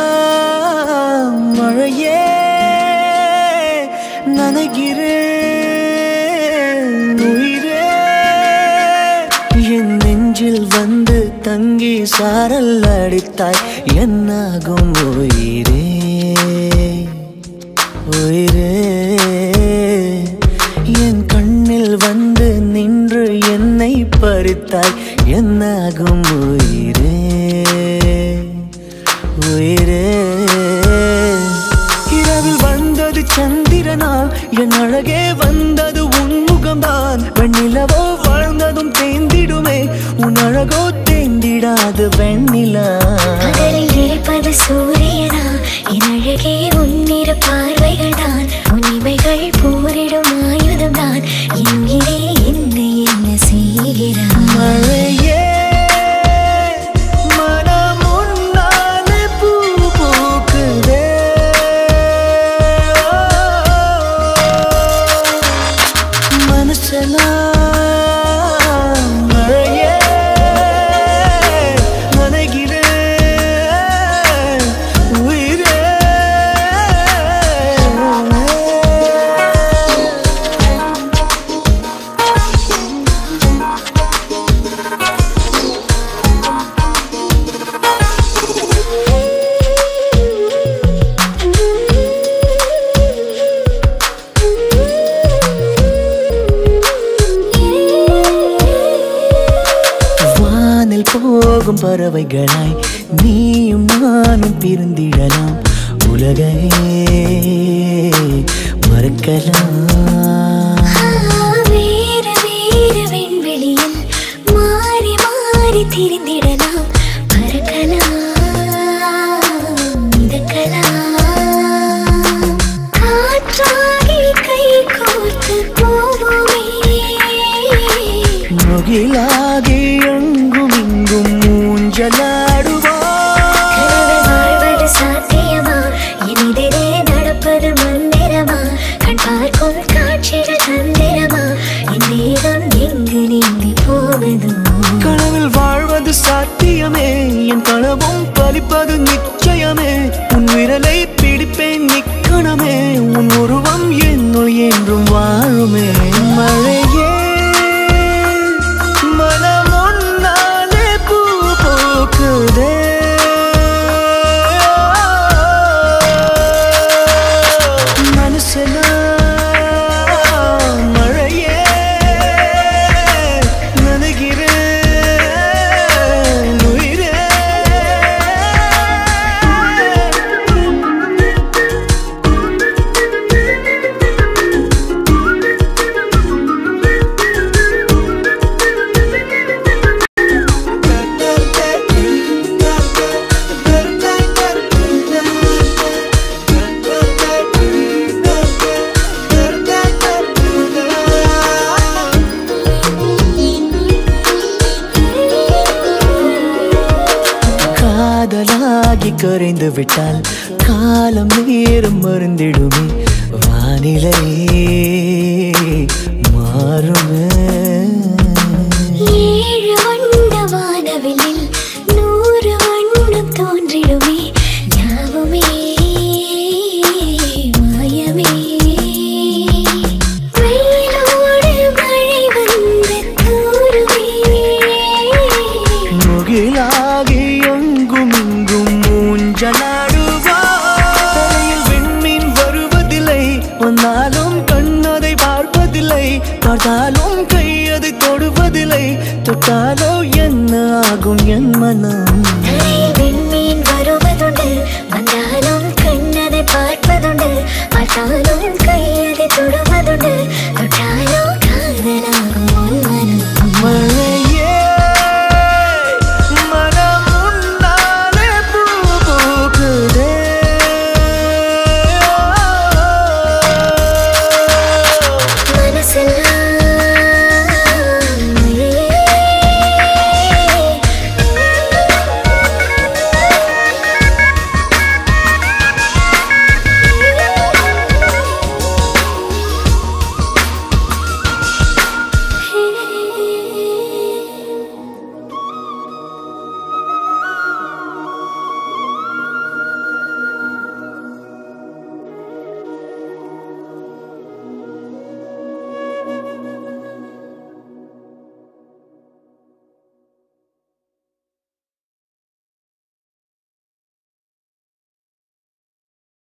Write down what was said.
மனசெல்லாம் மழையே நனைகிறேன் உயிரே என் நெஞ்சில் வந்து தங்கி சாரல் அடித்தாய் என்னாகும் உயிரே உயிரே என் கண்ணில் வந்து நின்று என்னை பறித்தாய் என்னாகும் உயிரே உயிரே இரவில் வந்தது சந்திரனால் என் அழகே வந்தது உன்முகம்தான் வெண்ணிலவோ வாழ்ந்ததும் தேந்திடுமே உன் அழகோ தேந்திடாது வெண்ணிலா இருப்பது சூரியனா என் அழகே உன்னிரு பார்வைகள் தான் உன்னிமைகள் போரிடும் ஆயுதம் தான் என் உயிரே என்னை என்ன செய்கிறான் மழையே போகும் பறவைகளாய் நீயும் நானும் பிரிந்திடலாம் உலகையே மறக்கலாம் வேறு வேறு விண்வெளியில் மாறி மாறி திரிந்திடலாம் பறக்கலாம் மிதக்கலாம் காற்றாகி கை கோர்த்து போவோமே முகிலாகி வாழ்வது சாத்தியமா எதிரே நடப்பது மந்திரமா கண் பார்க்கும் காட்சிகள் தந்திரமா என் தேகம் எங்கு நீங்கி போவதோ கனவில் வாழ்வது சாத்தியமே என் கனவும் பலிப்பது நிச்சயமே உன் விரலை பிடிப்பேன் நிக்கணமே உன் உருவம் என்னுள் என்றும் வாழுமே மழையே காதலாகி கரைந்து விட்டால் காலம் நேரம் மறந்திடுமே வானிலை மாறுமே ஏழு வண்ண வானவில்லில் 100 வண்ணம் தோன்றிடுமே யாவுமே மாயமே வெயிலோடு மழை வந்து தூருமே முகிலாகி எங்கும் இங்கும் மூஞ்சலாடுவாயில் விண்மீன் வருவதில்லை வந்தாலும் கண்ணதை பார்ப்பதில்லை பார்த்தாலும் கையதை தொடுவதில்லை தொட்டாலோ என்ன ஆகும் என் மனம்